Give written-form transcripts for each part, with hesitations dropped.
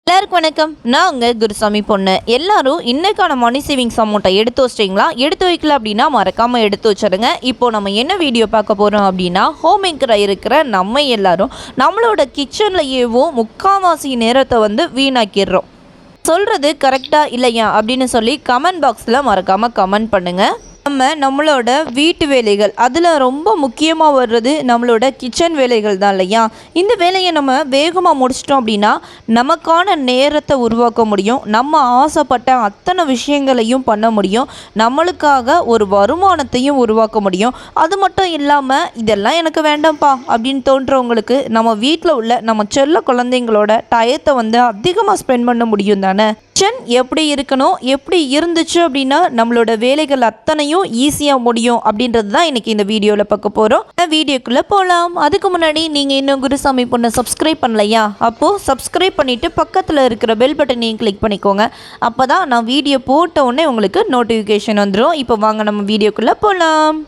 எல்லாருக்கும் வணக்கம். நான் உங்கள் குருசாமி பொண்ணு. எல்லாரும் இன்னைக்கான மணி சேவிங்ஸ் அமௌண்ட்டை எடுத்து வச்சிட்டிங்களா? எடுத்து வைக்கல அப்படின்னா மறக்காமல் எடுத்து வச்சிடுங்க. இப்போ நம்ம என்ன வீடியோ பார்க்க போகிறோம் அப்படின்னா, ஹோம் மேக்கராக இருக்கிற நம்ம எல்லாரும் நம்மளோட கிச்சன்லையேவும் முக்கால்வாசி நேரத்தை வீணாக்கிடுறோம். சொல்கிறது கரெக்டாக இல்லையா அப்படின்னு சொல்லி கமெண்ட் பாக்ஸில் மறக்காமல் கமெண்ட் பண்ணுங்கள். நம்மளோட வீட்டு வேலைகள் அதில் ரொம்ப முக்கியமாக வர்றது நம்மளோட கிச்சன் வேலைகள் தான் இல்லையா? இந்த வேலையை நம்ம வேகமாக முடிச்சிட்டோம் அப்படின்னா நமக்கான நேரத்தை உருவாக்க முடியும். நம்ம ஆசைப்பட்ட அத்தனை விஷயங்களையும் பண்ண முடியும். நம்மளுக்காக ஒரு வருமானத்தையும் உருவாக்க முடியும். அது மட்டும் இல்லாமல் இதெல்லாம் எனக்கு வேண்டாம்ப்பா அப்படின்னு தோன்றவங்களுக்கு நம்ம வீட்டில் உள்ள நம்ம செல்ல குழந்தைங்களோட டயத்தை அதிகமாக ஸ்பெண்ட் பண்ண முடியும் தானே? கிச்சன் எப்படி இருக்கணும், எப்படி இருந்துச்சு அப்படின்னா நம்மளோட வேலைகள் அத்தனையும் ஈஸியாக முடியும் அப்படின்றது தான் இன்றைக்கி இந்த வீடியோவில் பார்க்க போகிறோம். வீடியோக்குள்ளே போகலாம். அதுக்கு முன்னாடி நீங்கள் இன்னும் குருசாமி பொண்ணை சப்ஸ்கிரைப் பண்ணலையா? அப்போது சப்ஸ்கிரைப் பண்ணிவிட்டு பக்கத்தில் இருக்கிற பெல் பட்டனையும் கிளிக் பண்ணிக்கோங்க. அப்போ தான் நான் வீடியோ போட்ட உடனே உங்களுக்கு நோட்டிஃபிகேஷன் வந்துடும். இப்போ வாங்க நம்ம வீடியோக்குள்ளே போகலாம்.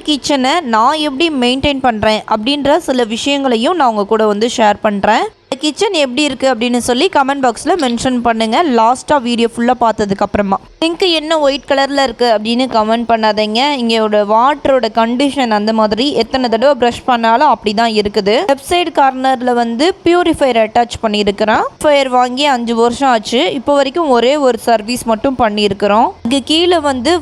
கிச்சனை நான் எப்படி மெயின்டைன் பண்ணுறேன் அப்படின்ற சில விஷயங்களையும் நான் உங்கள் கூட ஷேர் பண்ணுறேன். கிச்சன் எப்படி இருக்குது அப்படின்னு சொல்லி கமெண்ட் பாக்ஸில் மென்ஷன் பண்ணுங்கள். லாஸ்ட்டாக வீடியோ ஃபுல்லாக பார்த்ததுக்கப்புறமா சிங்க் என்ன ஒயிட் கலரில் இருக்குது அப்படின்னு கமெண்ட் பண்ணாதீங்க. இங்கேயோட வாட்டரோட கண்டிஷன் அந்த மாதிரி எத்தனை தடவை ப்ரஷ் பண்ணாலும் அப்படி தான் இருக்குது. வெப்சைட் கார்னரில் பியூரிஃபையர் அட்டாச் பண்ணியிருக்கிறேன். பியூரிஃபையர் வாங்கி 5 வருஷம் ஆச்சு. இப்போ வரைக்கும் ஒரே ஒரு சர்வீஸ் மட்டும் பண்ணியிருக்கிறோம். இங்கே கீழே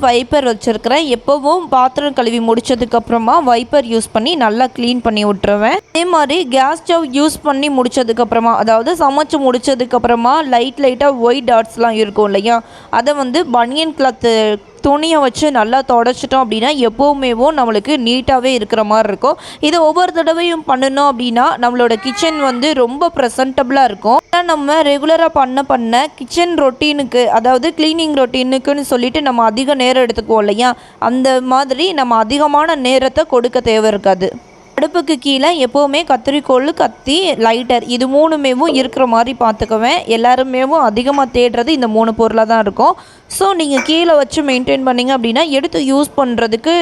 வைப்பர் வச்சுருக்கிறேன். எப்போவும் பாத்திரம் கழுவி முடிச்சதுக்கப்புறமா வைப்பர் யூஸ் பண்ணி நல்லா க்ளீன் பண்ணி விட்டுருவேன். அதே மாதிரி கேஸ் ஸ்டவ் யூஸ் பண்ணி முடிச்சதுக்கப்புறமா, அதாவது சமைச்சு முடிச்சதுக்கப்புறமா லைட்டாக ஒயிட் டாட்ஸ்லாம் இருக்கும் இல்லையா, அதை பனியன் கிளாத்து துணியை வச்சு நல்லா தொடச்சிட்டோம் அப்படின்னா எப்போவுமே நம்மளுக்கு நீட்டாகவே இருக்கிற மாதிரி இருக்கும். இதை ஒவ்வொரு தடவையும் பண்ணணும் அப்படின்னா நம்மளோட கிச்சன் ரொம்ப ப்ரெசன்டபுளாக இருக்கும். நம்ம ரெகுலராக பண்ண கிச்சன் ரொட்டீனுக்கு, அதாவது கிளீனிங் ரொட்டீனுக்குன்னு சொல்லிட்டு நம்ம அதிக நேரம் எடுத்துக்குவோம் இல்லையா, அந்த மாதிரி நம்ம அதிகமான நேரத்தை கொடுக்க தேவை இருக்காது. அடுப்புக்கு கீழே எப்போவுமே கத்திரிக்கோள், கத்தி, லைட்டர் இது 3மே இருக்கிற மாதிரி பார்த்துக்குவேன். எல்லாருமே அதிகமாக தேடுறது இந்த 3 பொருளாக தான் இருக்கும். ஸோ நீங்கள் கீழே வச்சு மெயின்டைன் பண்ணிங்க அப்படின்னா எடுத்து யூஸ் பண்ணுறதுக்கு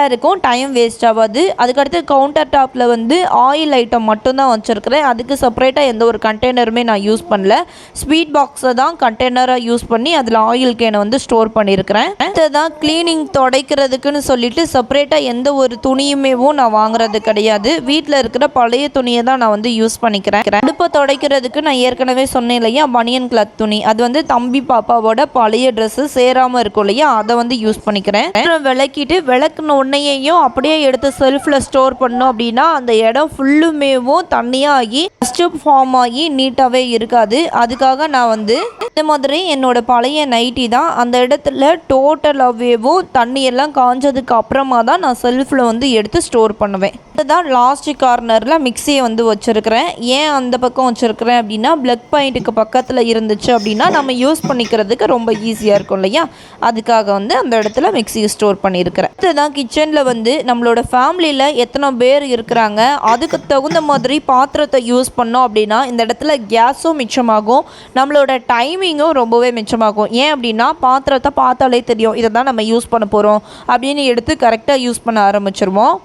இருக்கும், டைம் வேஸ்ட் ஆகாது. அதுக்கடுத்து கவுண்டர் டாப்பில் ஆயில் ஐட்டம் மட்டும்தான் வச்சுருக்கிறேன். அதுக்கு செப்பரேட்டாக எந்த ஒரு கண்டெய்னருமே நான் யூஸ் பண்ணல. ஸ்வீட் பாக்ஸை தான் கண்டெய்னராக யூஸ் பண்ணி அதில் ஆயில் கேனை ஸ்டோர் பண்ணியிருக்கிறேன். தான் கிளீனிங் துடைக்கிறதுக்குன்னு சொல்லிட்டு செப்பரேட்டாக எந்த ஒரு துணியுமே நான் வாங்குறது கிடையாது. வீட்டில் இருக்கிற பழைய துணியை தான் நான் யூஸ் பண்ணிக்கிறேன். அடுப்பை துடைக்கிறதுக்கு நான் ஏற்கனவே சொன்னேன் இல்லையா, பனியன் கிளாத் துணி, அது தம்பி பாப்பாவோட பழைய ட்ரெஸ்ஸு சேராமல் இருக்கும் இல்லையா, அதை யூஸ் பண்ணிக்கிறேன். விளக்கிட்டு விளக்குன உன்னையையும் அப்படியே எடுத்து செல்ஃபில் ஸ்டோர் பண்ணோம் அப்படின்னா அந்த இடம் ஃபுல்லுமேவும் தண்ணியாகி டஸ்ட் ஃபார்ம் ஆகி நீட்டாகவே இருக்காது. அதுக்காக நான் இந்த மாதிரி என்னோட பழைய நைட்டி தான் அந்த இடத்துல டோட்டலாகவேவும் தண்ணியெல்லாம் காஞ்சதுக்கு அப்புறமா தான் நான் செல்ஃபில் எடுத்து ஸ்டோர் பண்ணுவேன். இதுதான் லாஸ்ட் கார்னரில் மிக்சியை வச்சுருக்கிறேன். ஏன் அந்த பக்கம் வச்சுருக்கிறேன் அப்படின்னா, பிளக் பாயிண்ட்டுக்கு பக்கத்தில் இருந்துச்சு அப்படின்னா நம்ம யூஸ் பண்ணிக்கிறதுக்கு ரொம்ப ஈஸியாக இருக்கும் இல்லையா, அதுக்காக அந்த இடத்துல மிக்சியை ஸ்டோர் பண்ணியிருக்கிறேன். இதுதான் கிச்சனில் நம்மளோட ஃபேமிலியில் எத்தனை பேர் இருக்கிறாங்க, அதுக்கு தகுந்த மாதிரி பாத்திரத்தை யூஸ் பண்ணோம் அப்படின்னா இந்த இடத்துல கேஸும் மிச்சமாகும், நம்மளோட டைமிங்கும் ரொம்பவே மிச்சமாகும். ஏன் அப்படின்னா பாத்திரத்தை பார்த்தாலே தெரியும் இதை தான் நம்ம யூஸ் பண்ண போகிறோம் அப்படின்னு எடுத்து கரெக்டாக யூஸ் பண்ண ஆரம்பிச்சிருவோம்.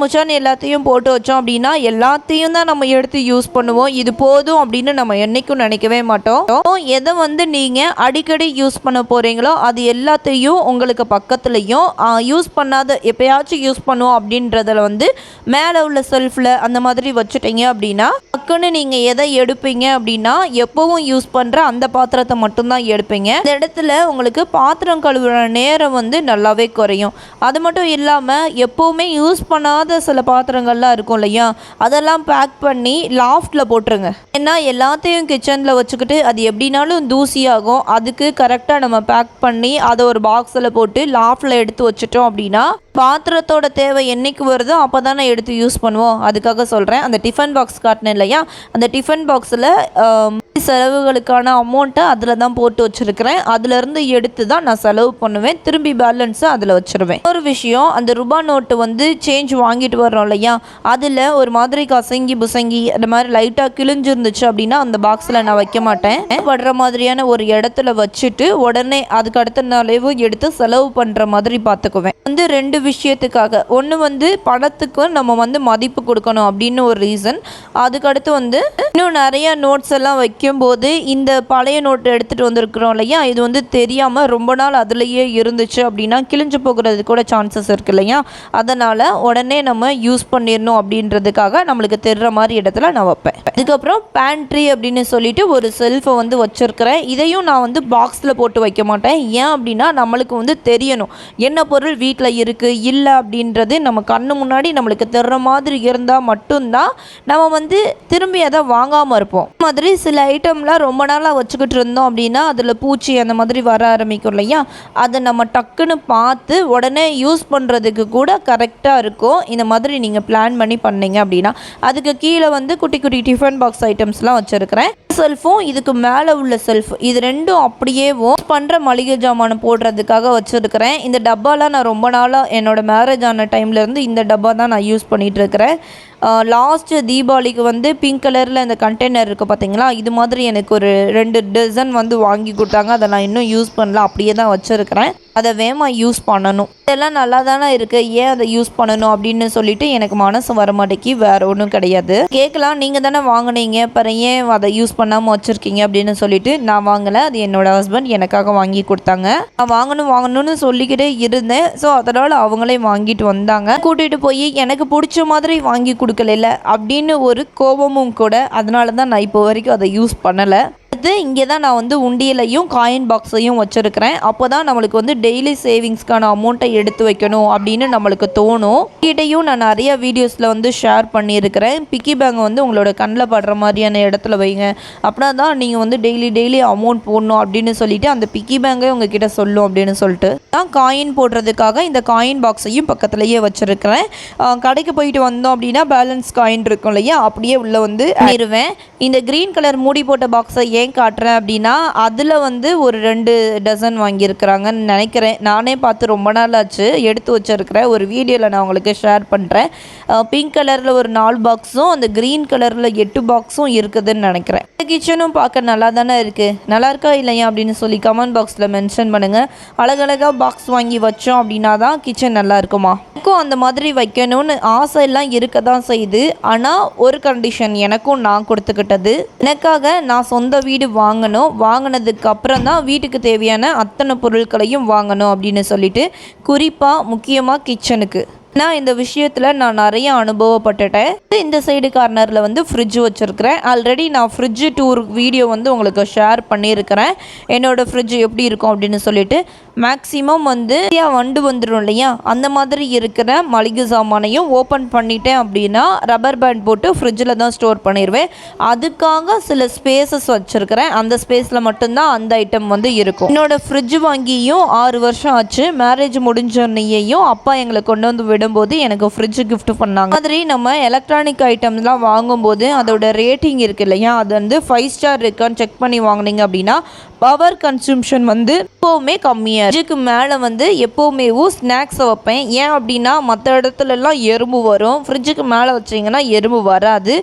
முச்சான்னு எல்லாத்தையும் போட்டு வச்சோம் அப்படின்னா எல்லாத்தையும் தான் நம்ம எடுத்து யூஸ் பண்ணுவோம். இது போதும் அப்படின்னு நம்ம என்றைக்கும் நினைக்கவே மாட்டோம். எதை நீங்கள் அடிக்கடி யூஸ் பண்ண போகிறீங்களோ அது எல்லாத்தையும் உங்களுக்கு பக்கத்துலையும் யூஸ் பண்ணாத எப்பயாச்சும் யூஸ் பண்ணுவோம் அப்படின்றதில் மேலே உள்ள செல்ஃபில் அந்த மாதிரி வச்சுட்டீங்க அப்படின்னா டக்குன்னு நீங்கள் எதை எடுப்பீங்க அப்படின்னா எப்போவும் யூஸ் பண்ணுற அந்த பாத்திரத்தை மட்டும்தான் எடுப்பீங்க. இந்த இடத்துல உங்களுக்கு பாத்திரம் கழுவுற நேரம் நல்லாவே குறையும். அது மட்டும் இல்லாமல் எப்போவுமே யூஸ் பண்ணாத சில பாத்திரங்கள்லாம் இருக்கும் இல்லையா, அதெல்லாம் பேக் பண்ணி லாஃப்டில் போட்டுருங்க. ஏன்னா எல்லாத்தையும் கிச்சனில் வச்சுக்கிட்டு அது எப்படினாலும் தூசியாகும். அதுக்கு கரெக்டாக நம்ம பேக் பண்ணி அதை ஒரு பாக்ஸில் போட்டு லாஃப்டில் எடுத்து வச்சுட்டோம் அப்படின்னா பாத்திரத்தோட தேவை என்னைக்கு வருதோ அப்போ தானே எடுத்து யூஸ் பண்ணுவோம். அதுக்காக சொல்கிறேன். அந்த டிஃபன் பாக்ஸ் காட்டினேன் இல்லையா, அந்த டிஃபன் பாக்ஸில் செலவுகளுக்கான அமௌண்ட்டை அதில் தான் போட்டு வச்சுருக்கிறேன். அதுலேருந்து எடுத்து தான் நான் செலவு பண்ணுவேன். திரும்பி பேலன்ஸை அதில் வச்சுருவேன். ஒரு விஷயம், அந்த ரூபா நோட்டு வந்து சேஞ்ச் வாங்கிட்டு வர்றோம் இல்லையா, அதில் ஒரு மாதிரி கசங்கி புசங்கி அந்த மாதிரி லைட்டாக கிழிஞ்சிருந்துச்சு அப்படின்னா அந்த பாக்ஸில் நான் வைக்க மாட்டேன். படுற மாதிரியான ஒரு இடத்துல வச்சுட்டு உடனே அதுக்கு அடுத்த நாளேவும் எடுத்து செலவு பண்ணுற மாதிரி பார்த்துக்குவேன். வந்து 2 விஷயத்துக்காக. ஒன்று வந்து பணத்துக்கு நம்ம வந்து மதிப்பு கொடுக்கணும் அப்படின்னு ஒரு ரீசன். அதுக்கடுத்து வந்து இன்னும் நிறைய நோட்ஸ் எல்லாம் வைக்கும்போது இந்த பழைய நோட்டு எடுத்துகிட்டு வந்திருக்கிறோம் இல்லையா, இது வந்து தெரியாமல் ரொம்ப நாள் அதுலேயே இருந்துச்சு அப்படின்னா கிழிஞ்சு போகிறது கூட சான்சஸ் இருக்குது இல்லையா. அதனால் உடனே நம்ம யூஸ் பண்ணிடணும் அப்படின்றதுக்காக நம்மளுக்கு தெரிகிற மாதிரி இடத்துல நான் வைப்பேன். அதுக்கப்புறம் பேண்ட்ரி அப்படின்னு சொல்லிட்டு ஒரு செல்ஃபை வந்து வச்சுருக்கிறேன். இதையும் நான் வந்து பாக்ஸில் போட்டு வைக்க மாட்டேன். ஏன் அப்படின்னா நம்மளுக்கு வந்து தெரியணும் என்ன பொருள் வீட்டில் இருக்குது இல்லை அப்படின்றது நம்ம கண்ணு முன்னாடி நம்மளுக்கு தெரிகிற மாதிரி இருந்தால் மட்டும்தான் நம்ம வந்து திரும்பி அதை வாங்காமல் இருப்போம். மாதிரி சில ஐட்டம்லாம் ரொம்ப நாளாக வச்சுக்கிட்டு இருந்தோம் அப்படின்னா அதில் பூச்சி அந்த மாதிரி வர ஆரம்பிக்கும் இல்லையா, அதை நம்ம டக்குன்னு பார்த்து உடனே யூஸ் பண்ணுறதுக்கு கூட கரெக்டாக இருக்கும். இந்த மாதிரி நீங்கள் பிளான் பண்ணி பண்ணீங்க அப்படின்னா. அதுக்கு கீழே வந்து குட்டி குட்டி டிஃபன் பாக்ஸ் ஐட்டம்ஸ்லாம் வச்சுருக்கிறேன். செல்ஃபும் இதுக்கு மேலே உள்ள செல்ஃப் இது ரெண்டும் அப்படியே பண்ணுற மளிகை ஜாமான் போடுறதுக்காக வச்சுருக்கிறேன். இந்த டப்பாலாம் நான் ரொம்ப நாளாக என்னோட மேரேஜ் ஆன டைம்லேருந்து இந்த டப்பா தான் நான் யூஸ் பண்ணிகிட்டு இருக்கிறேன். லாஸ்ட்டு தீபாவளிக்கு வந்து பிங்க் கலரில் இந்த கண்டெய்னர் இருக்குது பார்த்தீங்களா, இது மாதிரி எனக்கு ஒரு 2 டசன் வந்து வாங்கி கொடுத்தாங்க. அதை நான் இன்னும் யூஸ் பண்ணல, அப்படியே தான் வச்சுருக்கிறேன். அதை வேகமாக யூஸ் பண்ணணும். இதெல்லாம் நல்லா தானே இருக்குது, ஏன் அதை யூஸ் பண்ணணும் அப்படின்னு சொல்லிட்டு எனக்கு மனசு வர மாட்டேக்கி. வேறு ஒன்றும் கிடையாது. கேட்கலாம், நீங்கள் தானே வாங்கினீங்க, அப்புறம் ஏன் அதை யூஸ் பண்ணாமல் வச்சுருக்கீங்க அப்படின்னு சொல்லிட்டு. நான் வாங்கலை, அது என்னோடய ஹஸ்பண்ட் எனக்காக வாங்கி கொடுத்தாங்க. நான் வாங்கணும்னு சொல்லிக்கிட்டே இருந்தேன். ஸோ அதனால் அவங்களே வாங்கிட்டு வந்தாங்க. கூட்டிகிட்டு போய் எனக்கு பிடிச்ச மாதிரி வாங்கி கொடுக்கல அப்படின்னு ஒரு கோபமும் கூட. அதனால தான் நான் இப்போ வரைக்கும் அதை யூஸ் பண்ணலை. அடுத்து இங்கே தான் நான் வந்து உண்டியலையும் காயின் பாக்ஸையும் வச்சுருக்கிறேன். அப்போ தான் நம்மளுக்கு வந்து டெய்லி சேவிங்ஸ்க்கான அமௌண்ட்டை எடுத்து வைக்கணும் அப்படின்னு நம்மளுக்கு தோணும். கிட்டையும் நான் நிறைய வீடியோஸில் வந்து ஷேர் பண்ணியிருக்கிறேன். பிக்கி பேங்கை வந்து உங்களோட கண்ணில் படுற மாதிரியான இடத்துல வைங்க, அப்படின்னா தான் நீங்கள் வந்து டெய்லி அமௌண்ட் போடணும் அப்படின்னு சொல்லிட்டு அந்த பிக்கி பேங்கை உங்ககிட்ட சொல்லும் அப்படின்னு சொல்லிட்டு தான் காயின் போடுறதுக்காக இந்த காயின் பாக்ஸையும் பக்கத்துலேயே வச்சுருக்கிறேன். கடைக்கு போயிட்டு வந்தோம் அப்படின்னா பேலன்ஸ் காயின் இருக்கும் இல்லையா, அப்படியே உள்ளே வந்து ஆயிடுவேன். இந்த க்ரீன் கலர் மூடி போட்ட பாக்ஸை ஏன் காட்டுறேன் அப்படின்னா அதில் வந்து ஒரு 2 டசன் வாங்கியிருக்கிறாங்கன்னு நினைக்கிறேன். நானே பார்த்து ரொம்ப நாள் ஆச்சு, எடுத்து வச்சுருக்கிறேன். ஒரு வீடியோவில் நான் உங்களுக்கு ஷேர் பண்ணுறேன். பிங்க் கலரில் ஒரு 4 பாக்ஸும் அந்த க்ரீன் கலரில் 8 பாக்ஸும் இருக்குதுன்னு நினைக்கிறேன். இந்த கிச்சனும் பார்க்க நல்லா தானே இருக்குது. நல்லா இருக்கா இல்லையா அப்படின்னு சொல்லி கமெண்ட் பாக்ஸில் மென்ஷன் பண்ணுங்கள். அழகழகாக பாக்ஸ் வாங்கி வச்சோம் அப்படின்னா தான் கிச்சன் நல்லா இருக்குமா. எனக்கும் அந்த மாதிரி வைக்கணும்னு ஆசை எல்லாம் இருக்க தான் செய்யுது. ஆனால் ஒரு கண்டிஷன், எனக்கும் நான் கொடுத்துக்கிட்டது, எனக்காக நான் சொந்த வீடு வாங்கணும். வாங்கினதுக்கு அப்புறம் தான் வீட்டுக்கு தேவையான அத்தனை பொருட்களையும் வாங்கணும் அப்படின்னு சொல்லிட்டு, குறிப்பாக முக்கியமாக கிச்சனுக்கு. நான் இந்த விஷயத்தில் நான் நிறைய அனுபவப்பட்டுட்டேன். இந்த சைடு கார்னரில் வந்து ஃப்ரிட்ஜ் வச்சுருக்கிறேன். ஆல்ரெடி நான் ஃப்ரிட்ஜ் டூர் வீடியோ வந்து உங்களுக்கு ஷேர் பண்ணியிருக்கிறேன். என்னோடய ஃப்ரிட்ஜ் எப்படி இருக்கும் அப்படின்னு சொல்லிட்டு. மேக்ஸிமம் வந்து வண்டு வந்துடும் இல்லையா, அந்த மாதிரி இருக்கிற மளிகை சாமானையும் ஓப்பன் பண்ணிட்டேன் அப்படின்னா ரப்பர் பேண்ட் போட்டு ஃப்ரிட்ஜில் தான் ஸ்டோர் பண்ணிடுவேன். அதுக்காக சில ஸ்பேசஸ் வச்சுருக்கிறேன். அந்த ஸ்பேஸில் மட்டும்தான் அந்த ஐட்டம் வந்து இருக்கும். என்னோடய ஃப்ரிட்ஜ் வாங்கியும் 6 வருஷம் ஆச்சு. மேரேஜ் முடிஞ்சோன்னையும் அப்பா எங்களை கொண்டு வந்து விடும்போது எனக்கு ஃப்ரிட்ஜ் கிஃப்ட் பண்ணாங்க. மாதிரி நம்ம எலக்ட்ரானிக் ஐட்டம்ஸ்லாம் வாங்கும்போது அதோட ரேட்டிங் இருக்குது இல்லையா, அது வந்து 5 ஸ்டார் இருக்கான்னு செக் பண்ணி வாங்கினீங்க அப்படின்னா பவர் கன்சூம்ஷன் வந்து எப்போவுமே கம்மியாக. ஃப்ரிட்ஜுக்கு மேலே வந்து எப்போவுமே ஸ்நாக்ஸை வைப்பேன். ஏன் அப்படின்னா மற்ற இடத்துலலாம் எறும்பு வரும், ஃப்ரிட்ஜுக்கு மேலே வச்சிங்கன்னா எறும்பு வராது.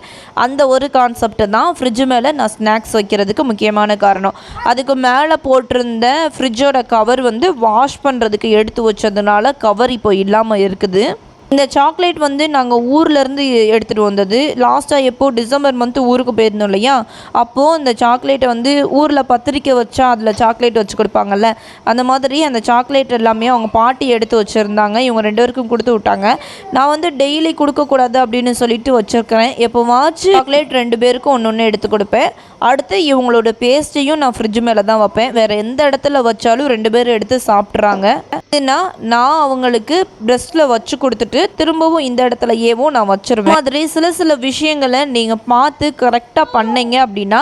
அந்த ஒரு கான்செப்ட் தான் ஃப்ரிட்ஜு மேலே நான் ஸ்நாக்ஸ் வைக்கிறதுக்கு முக்கியமான காரணம். அதுக்கு மேலே போட்டிருந்த ஃப்ரிட்ஜோட கவர் வந்து வாஷ் பண்ணுறதுக்கு எடுத்து வச்சதுனால கவர் இப்போ இல்லாமல் இருக்குது. இந்த சாக்லேட் வந்து நாங்கள் ஊர்லேருந்து எடுத்துகிட்டு வந்தது. லாஸ்ட்டாக எப்போது டிசம்பர் மந்த்து ஊருக்கு போயிருந்தோம் இல்லையா, அப்போது இந்த சாக்லேட்டை வந்து ஊரில் பத்திரிக்கை வச்சா அதில் சாக்லேட் வச்சு கொடுப்பாங்கல்ல, அந்த மாதிரி அந்த சாக்லேட் எல்லாமே அவங்க பாட்டி எடுத்து வச்சுருந்தாங்க. இவங்க 2 பேருக்கும் கொடுத்து விட்டாங்க. நான் வந்து டெய்லி கொடுக்கக்கூடாது அப்படின்னு சொல்லிட்டு வச்சுருக்கிறேன். எப்போவாச்சும் சாக்லேட் 2 பேருக்கும் ஒன்று எடுத்து கொடுப்பேன். அடுத்து இவங்களோட பேஸ்ட்டையும் நான் ஃப்ரிட்ஜ் மேலே தான் வைப்பேன். வேறு எந்த இடத்துல வச்சாலும் 2 பேர் எடுத்து சாப்பிட்றாங்க. இதுனா நான் அவங்களுக்கு ப்ரெஸ்ட்டில் வச்சு கொடுத்துட்டு திரும்பவும் இந்த இடத்துல நான் வச்சிருவேன். மாதிரி சில விஷயங்களை நீங்கள் பார்த்து கரெக்டாக பண்ணீங்க அப்படின்னா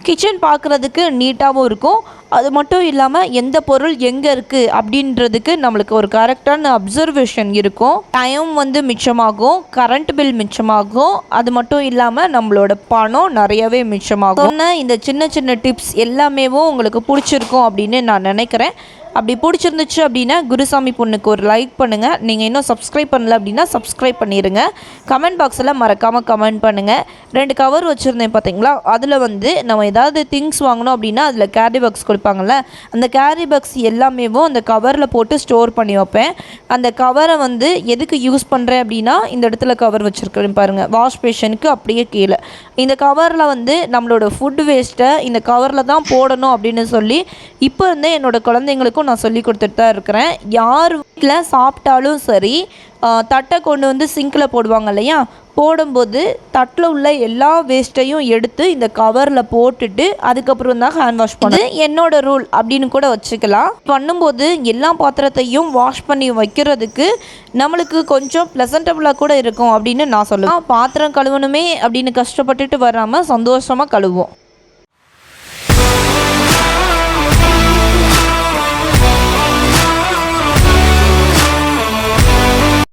கிச்சன் பார்க்குறதுக்கு நீட்டாகவும் இருக்கும். அது மட்டும் இல்லாமல் எந்த பொருள் எங்கே இருக்குது அப்படின்றதுக்கு நம்மளுக்கு ஒரு கரெக்டான அப்சர்வேஷன் இருக்கும். டைம் வந்து மிச்சமாகும், கரண்ட் பில் மிச்சமாகும். அது மட்டும் இல்லாமல் நம்மளோட பணம் நிறையவே மிச்சமாகும். சொன்ன இந்த சின்ன சின்ன டிப்ஸ் எல்லாமே உங்களுக்கு பிடிச்சிருக்கும் அப்படின்னு நான் நினைக்கிறேன். அப்படி பிடிச்சிருந்துச்சு அப்படின்னா குருசாமி பொண்ணுக்கு ஒரு லைக் பண்ணுங்கள். நீங்கள் இன்னும் சப்ஸ்கிரைப் பண்ணல அப்படின்னா சப்ஸ்கிரைப் பண்ணிடுங்க. கமெண்ட் பாக்ஸில் மறக்காமல் கமெண்ட் பண்ணுங்கள். 2 கவர் வச்சுருந்தேன் பார்த்தீங்களா, அதில் வந்து நம்ம ஏதாவது திங்ஸ் வாங்கணும் அப்படின்னா அதில் கேரி பாக்ஸ் கொடுப்பாங்கள்ல, அந்த கேரி பாக்ஸ் எல்லாமே அந்த கவரில் போட்டு ஸ்டோர் பண்ணி வைப்பேன். அந்த கவரை வந்து எதுக்கு யூஸ் பண்ணுறேன் அப்படின்னா, இந்த இடத்துல கவர் வச்சுருக்கேன் பாருங்கள், வாஷ் பேஷனுக்கு அப்படியே கீழே இந்த கவரில் வந்து நம்மளோட ஃபுட் வேஸ்ட்டை இந்த கவரில் தான் போடணும் அப்படின்னு சொல்லி இப்போ இருந்தே என்னோடய குழந்தைங்களுக்கும் நான் சொல்லி கொடுத்துட்டு தான் இருக்கிறேன். யார் வீட்டில் சாப்பிட்டாலும் சரி, தட்டை கொண்டு வந்து சிங்கில் போடுவாங்க இல்லையா, போடும்போது தட்டில் உள்ள எல்லா வேஸ்ட்டையும் எடுத்து இந்த கவரில் போட்டுட்டு அதுக்கப்புறம் தான் ஹேண்ட் வாஷ் பண்ணுது என்னோட ரூல் அப்படின்னு கூட வச்சுக்கலாம். பண்ணும்போது எல்லா பாத்திரத்தையும் வாஷ் பண்ணி வைக்கிறதுக்கு நம்மளுக்கு கொஞ்சம் ப்ளசன்டபுளாக கூட இருக்கும் அப்படின்னு நான் சொல்லுவேன். பாத்திரம் கழுவணுமே அப்படின்னு கஷ்டப்பட்டுட்டு வராமல் சந்தோஷமாக கழுவோம்.